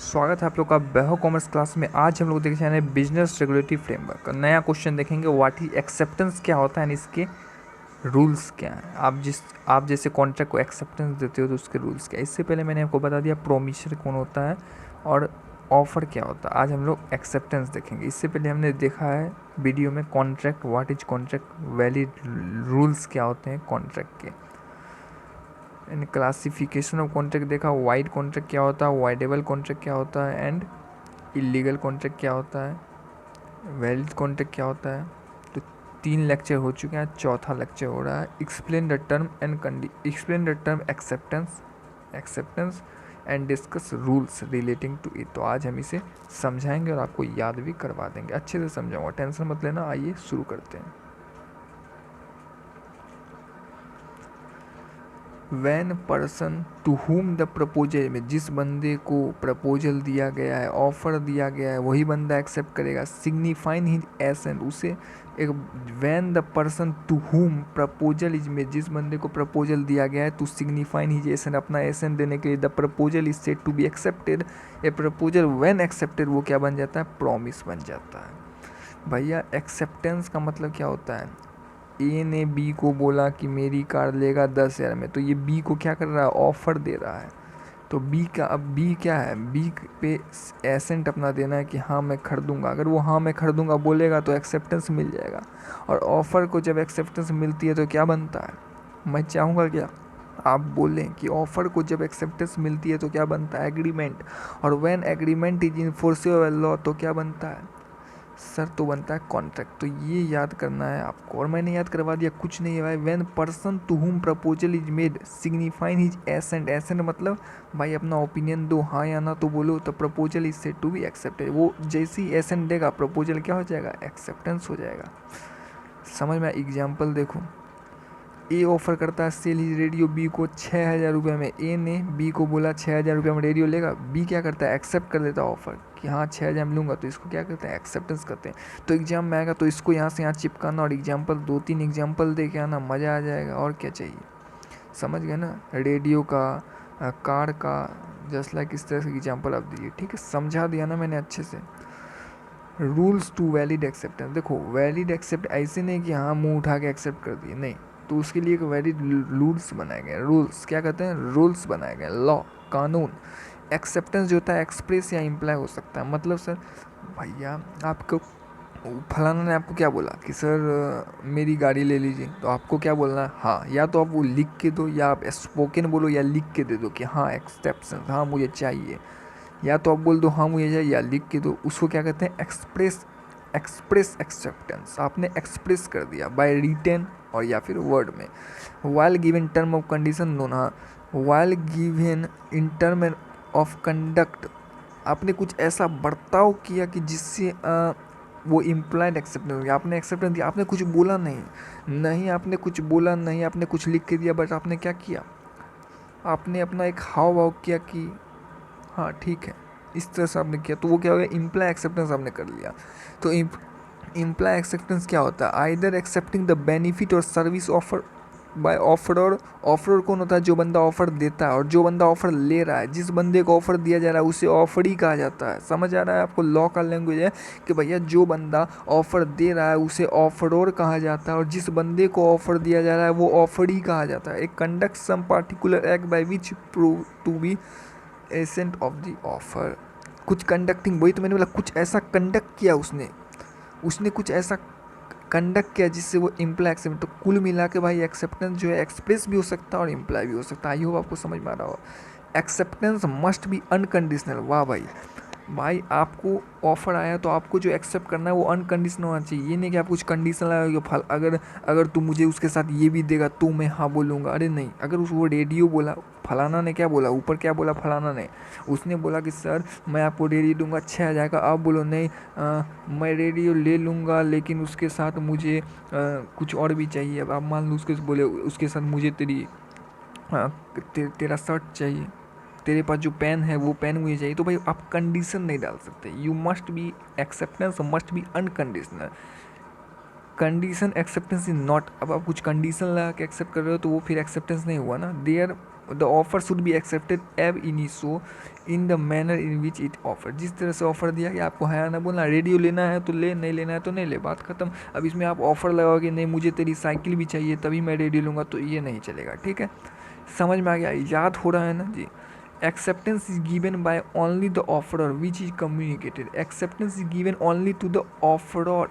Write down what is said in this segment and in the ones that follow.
स्वागत है आप लोग का बेहो कॉमर्स क्लास में। आज हम लोग देख रहे हैं बिजनेस रेगुलेटरी फ्रेमवर्क का नया क्वेश्चन देखेंगे। व्हाट इज एक्सेप्टेंस क्या होता है एंड इसके रूल्स क्या हैं। आप जैसे कॉन्ट्रैक्ट को एक्सेप्टेंस देते हो तो उसके रूल्स क्या है। इससे पहले मैंने आपको बता दिया प्रोमिसर कौन होता है और ऑफ़र क्या होता है। आज हम लोग एक्सेप्टेंस देखेंगे। इससे पहले हमने देखा है वीडियो में contract, what is contract, valid rules क्या होते हैं कॉन्ट्रैक्ट के। एंड क्लासिफिकेशन ऑफ कॉन्ट्रैक्ट देखा, वाइड कॉन्ट्रैक्ट क्या होता है, वाइडेबल कॉन्ट्रैक्ट क्या होता है एंड इलीगल कॉन्ट्रैक्ट क्या होता है, वैलिड कॉन्ट्रैक्ट क्या होता है। तो 3 लेक्चर हो चुके हैं, चौथा लेक्चर हो रहा है। Explain the term explain the term acceptance and discuss rules relating to it. तो आज हम इसे समझाएंगे और आपको याद भी करवा देंगे। अच्छे से समझाऊंगा, टेंशन मत लेना। आइए शुरू करते हैं। When person to whom the proposal, में जिस बंदे को प्रपोजल दिया गया है, ऑफर दिया गया है, वही बंदा एक्सेप्ट करेगा। सिग्निफाइन हिज एसेंट, उसे एक when the person to whom proposal is, में जिस बंदे को प्रपोजल दिया गया है, टू सिग्निफाइन हिज एसेंट, अपना एसेंट देने के लिए। The proposal is said to be accepted. A proposal when accepted, वो क्या बन जाता है, प्रॉमिस बन जाता है। भैया एक्सेप्टेंस का मतलब क्या होता है, ए ने बी को बोला कि मेरी कार लेगा 10,000 में, तो ये बी को क्या कर रहा है, ऑफर दे रहा है। तो बी का, अब बी क्या है, बी पे एसेंट अपना देना है कि हाँ मैं खरीदूंगा। अगर वो हाँ मैं खरीदूंगा बोलेगा तो एक्सेप्टेंस मिल जाएगा। और ऑफ़र को जब एक्सेप्टेंस मिलती है तो क्या बनता है, मैं चाहूँगा क्या आप बोलें कि ऑफ़र को जब एक्सेप्टेंस मिलती है तो क्या बनता है, एग्रीमेंट। और when agreement is enforceable law, तो क्या बनता है सर, तो बनता है कॉन्ट्रैक्ट। तो ये याद करना है आपको, और मैंने याद करवा दिया, कुछ नहीं है भाई। When person to whom proposal is made signifies his assent, assent मतलब भाई अपना ओपिनियन दो, हाँ या ना तो बोलो। तो proposal is said to be accepted, वो जैसे ही एसेंट देगा प्रपोजल क्या हो जाएगा, एक्सेप्टेंस हो जाएगा। समझ में एग्जाम्पल देखो, ए ऑफर करता है सेल हिज रेडियो बी को 6,000 रुपये में। ए ने बी को बोला 6,000 रुपये में रेडियो लेगा। बी क्या करता है, एक्सेप्ट कर लेता है ऑफर कि हाँ 6,000 में लूँगा। तो इसको क्या करते हैं, एक्सेप्टेंस करते हैं। तो एग्जाम में आएगा तो इसको यहाँ से यहाँ चिपकाना और एग्जाम्पल 2-3 एग्जाम्पल दे के आना, मज़ा आ जाएगा। और क्या चाहिए, समझ गए ना। रेडियो का, कार का, जस्ट लाइक इस तरह से एग्जाम्पल आप दीजिए। ठीक है, समझा दिया ना मैंने अच्छे से। रूल्स टू वैलिड एक्सेप्टेंस, देखो वैलिड एक्सेप्ट ऐसे नहीं कि हाँ मुंह उठा के एक्सेप्ट कर दिए, नहीं। तो उसके लिए एक वैलिड रूल्स बनाए गए। रूल्स क्या कहते हैं, रूल्स बनाए गए, लॉ, कानून। एक्सेप्टेंस जो होता है एक्सप्रेस या इम्प्लाई हो सकता है। मतलब सर भैया आपको फलाना ने आपको क्या बोला कि सर मेरी गाड़ी ले लीजिए, तो आपको क्या बोलना है, हाँ। या तो आप वो लिख के दो, या आप स्पोकन बोलो, या लिख के दे दो कि हाँ एक्सेप्टेंस, हाँ मुझे चाहिए। या तो आप बोल दो हाँ मुझे चाहिए, या लिख के दो। उसको क्या कहते हैं, एक्सप्रेस एक्सेप्टेंस। आपने एक्सप्रेस कर दिया बाय रिटन और या फिर वर्ड में। While given term of condition known, हाँ while given in term of conduct, आपने कुछ ऐसा बर्ताव किया कि जिससे वो इम्प्लाइड एक्सेप्टेंस हो गया। आपने एक्सेप्टेंस दिया, आपने कुछ बोला नहीं, आपने कुछ बोला नहीं, आपने कुछ लिख के दिया, बट आपने क्या किया, आपने अपना एक हाव भाव किया कि हाँ ठीक है, इस तरह से आपने किया। तो वो क्या हो गया, इम्प्लाई एक्सेप्टेंस आपने कर लिया। तो इम्प्लाई एक्सेप्टेंस क्या होता है, आइदर एक्सेप्टिंग द बेनिफिट और service offer by offerer. Offerer कौन होता है, जो बंदा ऑफर देता है, और जो बंदा ऑफर ले रहा है, जिस बंदे को ऑफर दिया जा रहा है उसे ऑफरी कहा जाता है। समझ आ रहा है आपको, लॉ का लैंग्वेज है कि भैया जो बंदा ऑफर दे रहा है उसे ऑफरर कहा जाता है, और जिस बंदे को ऑफर दिया जा रहा है वो ऑफरी कहा जाता है। एक conduct some particular act by which prove to be assent of the offer. कुछ कंडक्टिंग, वही तो मैंने बोला, कुछ ऐसा कंडक्ट किया उसने कुछ ऐसा कंडक्ट किया जिससे वो इम्प्लाई एक्सेप्ट। तो कुल मिला के भाई एक्सेप्टेंस जो है एक्सप्रेस भी हो सकता है और इम्प्लाई भी हो सकता है। आई होप आपको समझ में आ रहा हो। Acceptance must be unconditional. वाह भाई आपको ऑफर आया तो आपको जो एक्सेप्ट करना है वो अनकंडीशनल होना चाहिए। ये नहीं कि आप कुछ कंडीशन लगाओगे, फल अगर तू मुझे उसके साथ ये भी देगा तो मैं हाँ बोलूँगा। अरे नहीं, अगर वो रेडियो बोला, फलाना ने क्या बोला, ऊपर क्या बोला फलाना ने, उसने बोला कि सर मैं आपको रेडियो दूंगा 6,000 का। आप बोलो नहीं मैं रेडियो ले लूँगा लेकिन उसके साथ मुझे कुछ और भी चाहिए। अब आप मान लो उसके बोले उसके साथ मुझे तेरा शर्ट चाहिए, तेरे पास जो पेन है वो पेन मुझे चाहिए। तो भाई आप कंडीशन नहीं डाल सकते। You must be, acceptance must be unconditional. Condition acceptance is not. अब आप कुछ कंडीशन लगा के एक्सेप्ट कर रहे हो तो वो फिर एक्सेप्टेंस नहीं हुआ ना। There the offer should be accepted ab initio in the manner in which it offer. जिस तरह से ऑफर दिया कि आपको है ना बोलना, रेडियो लेना है तो ले, नहीं लेना है तो नहीं ले, बात खत्म। अब इसमें आप ऑफर लगाओगे नहीं मुझे तेरी साइकिल भी चाहिए तभी मैं रेडियो लूँगा, तो ये नहीं चलेगा, ठीक है। समझ में आ गया, याद हो रहा है ना जी। Acceptance is given by only the offeror which is communicated. Acceptance is given only to the offeror.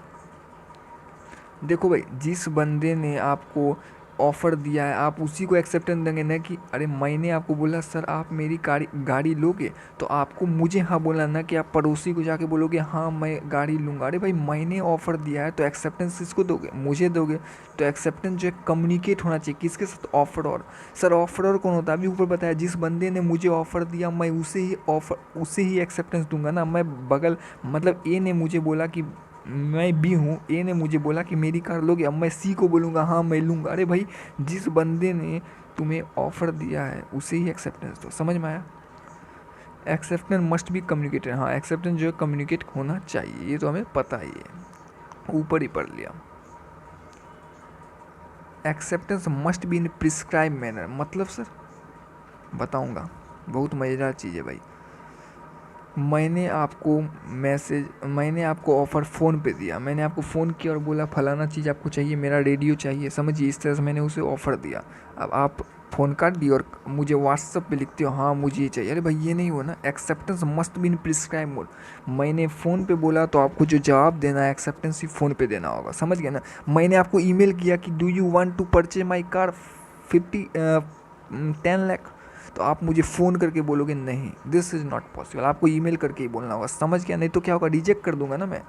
देखो भाई, जिस बंदे ने आपको ऑफ़र दिया है आप उसी को एक्सेप्टेंस देंगे ना कि अरे मैंने आपको बोला सर आप मेरी गाड़ी लोगे, तो आपको मुझे हाँ बोला ना कि आप पड़ोसी को जाके बोलोगे हाँ मैं गाड़ी लूँगा। अरे भाई मैंने ऑफ़र दिया है तो एक्सेप्टेंस किसको दोगे, मुझे दोगे। तो एक्सेप्टेंस जो है कम्युनिकेट होना चाहिए किसके साथ, ऑफरर। सर ऑफरर कौन होता है, अभी ऊपर बताया, जिस बंदे ने मुझे ऑफ़र दिया मैं उसे ही एक्सेप्टेंस दूंगा ना। मैं बगल मतलब ए ने मुझे बोला कि मैं बी हूँ, ए ने मुझे बोला कि मेरी कार लोगे, अब मैं सी को बोलूँगा हाँ मैं लूँगा। अरे भाई जिस बंदे ने तुम्हें ऑफ़र दिया है उसे ही एक्सेप्टेंस दो। समझ में आया। Acceptance must be communicated. हाँ एक्सेप्टेंस जो है कम्युनिकेट होना चाहिए, ये तो हमें पता ही है, ऊपर ही पढ़ लिया। Acceptance must be in prescribe manner, मतलब सर बताऊँगा, बहुत मज़ेदार चीज़ है भाई। मैंने आपको ऑफ़र फ़ोन पे दिया, मैंने आपको फ़ोन किया और बोला फलाना चीज़ आपको चाहिए, मेरा रेडियो चाहिए, समझिए इस तरह से मैंने उसे ऑफ़र दिया। अब आप फ़ोन काट दिए और मुझे व्हाट्सअप पे लिखते हो हाँ मुझे ये चाहिए। अरे भाई ये नहीं हुआ ना। Acceptance must be in prescribe mode. मैंने फ़ोन पे बोला तो आपको जो जवाब देना है एक्सेप्टेंस ही फ़ोन पे देना होगा, समझ गए ना। मैंने आपको ईमेल किया कि do you want to purchase my car 10 lakh, तो आप मुझे फ़ोन करके बोलोगे नहीं, दिस इज़ नॉट पॉसिबल, आपको ईमेल करके ही बोलना होगा, समझ गया। नहीं तो क्या होगा, रिजेक्ट कर दूंगा ना मैं।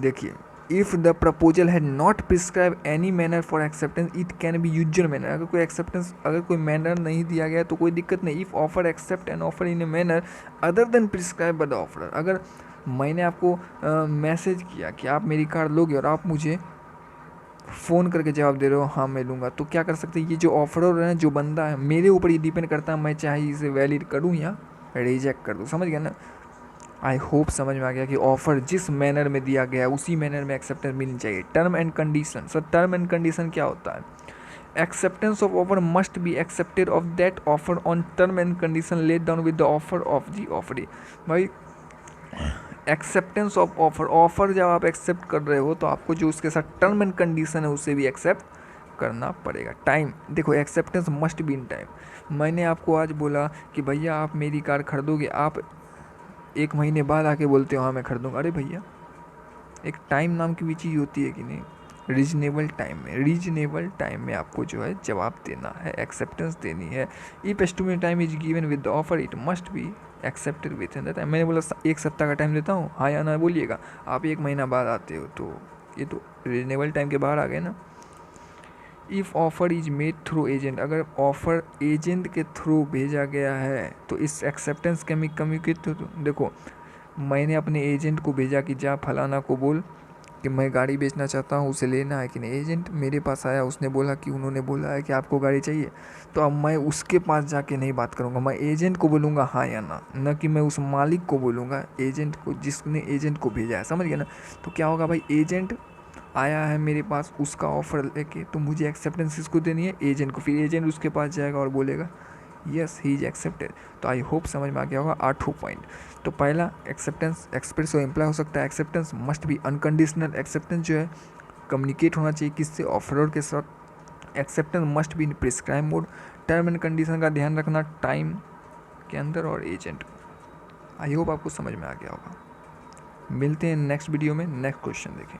देखिए, if the proposal had not prescribe any manner for acceptance it can be usual manner. अगर कोई मैनर नहीं दिया गया तो कोई दिक्कत नहीं। If offer accept an offer in a manner other than prescribe by the offer. अगर मैंने आपको मैसेज किया कि आप मेरी कार लोगे और आप मुझे फ़ोन करके जवाब दे रहे हो हाँ मैं लूँगा, तो क्या कर सकते हैं, ये जो ऑफरर है जो बंदा है मेरे ऊपर ये डिपेंड करता है, मैं चाहे इसे वैलिड करूँ या रिजेक्ट कर दूँ, समझ गया ना। आई होप समझ में आ गया कि ऑफ़र जिस मैनर में दिया गया है उसी मैनर में एक्सेप्टेंस मिलनी चाहिए। Term and condition, sir term and condition क्या होता है, acceptance of offer must be accepted of that offer on term and condition let down with the offer of the offeree. भाई एक्सेप्टेंस ऑफ ऑफर जब आप accept कर रहे हो तो आपको जो उसके साथ टर्म एंड कंडीशन है उसे भी एक्सेप्ट करना पड़ेगा। टाइम, देखो acceptance must be in time. मैंने आपको आज बोला कि भैया आप मेरी कार खरीदोगे, आप 1 महीने बाद आके बोलते हो हाँ मैं खरीदूँगा। अरे भैया एक टाइम नाम की भी चीज़ होती है कि नहीं, रीजनेबल टाइम में आपको जो है जवाब देना है, एक्सेप्टेंस देनी है। If estimated time is given with the offer it must be accepted with in the time. मैंने बोला 1 सप्ताह का टाइम देता हूँ, हाँ या ना बोलिएगा। आप 1 महीना बाद आते हो तो ये तो रीजनेबल टाइम के बाहर आ गए ना। If offer is made through agent, अगर ऑफ़र एजेंट के थ्रू भेजा गया है तो इस एक्सेप्टेंस कम्युनिकेट। देखो मैंने अपने एजेंट को भेजा कि जा फलाना को बोल कि मैं गाड़ी बेचना चाहता हूँ, उसे लेना है कि नहीं। एजेंट मेरे पास आया, उसने बोला कि उन्होंने बोला है कि आपको गाड़ी चाहिए, तो अब मैं उसके पास जाके नहीं बात करूँगा, मैं एजेंट को बोलूँगा हाँ या ना, न कि मैं उस मालिक को बोलूँगा, एजेंट को, जिसने एजेंट को भेजा है, समझ गया ना। तो क्या होगा भाई, एजेंट आया है मेरे पास उसका ऑफ़र लेके, तो मुझे एक्सेप्टेंस किसको देनी है, एजेंट को। फिर एजेंट उसके पास जाएगा और बोलेगा यस ही इज एक्सेप्टेड। तो आई होप समझ में आ गया होगा 8 पॉइंट। तो पहला एक्सेप्टेंस एक्सप्रेस और इम्प्लाई हो सकता है। Acceptance must be unconditional, acceptance जो है कम्युनिकेट होना चाहिए किससे, ऑफरर के साथ। Acceptance must be in prescribe mode. Term and condition का ध्यान रखना टाइम के अंदर और एजेंट। आई होप आपको समझ में आ गया होगा। मिलते हैं नेक्स्ट वीडियो में, नेक्स्ट क्वेश्चन देखें।